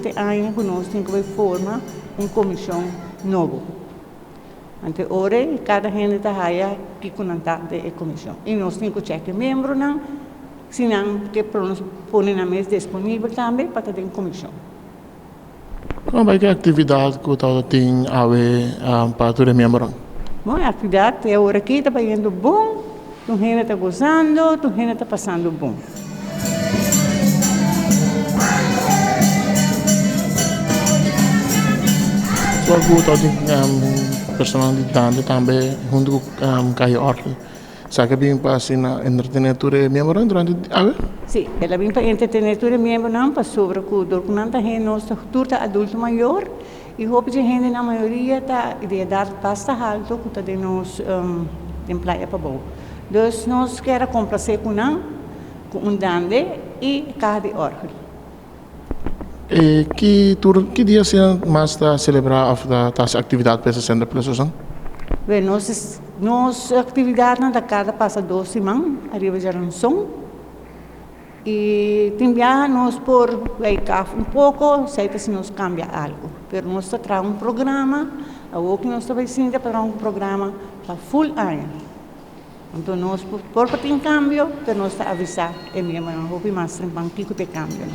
que tem ano que nós temos que formar uma comissão nova. Ante ora, cada gente está aí que conecta a comissão. E nós temos que checar membro não, se não que nós põe na mesa disponível também para ter comissão. Como é que a atividade que você tem a ver para os membros? Bom, a atividade é hora aqui está indo bom, a gente está gostando, a gente está passando bom. Você tem personalidade também junto com Caio Orle. Sabe que para assinar entretenimento membro durante a ver? Sim, ela vem para entretenimento membro não para sobre o documento a gente nossa turta adulto maior e roupa de gente na maioria está idade pasta alto que está de nós empleia para bom. Então nós quer complacer com um dande e carro de Orle. E que dia se mais está celebrar a atividade para essa centro de pessoas? Bem, nossa atividade na cada passa 2 semanas, arriba já um som. E também nós por um pouco, sei se nós cambia algo. Mas nós traz um programa, o que nós estamos fazendo para um programa para full ano. Então nós por ter cambio, mas nós avisar e mesmo não houve mais um banco de cambio.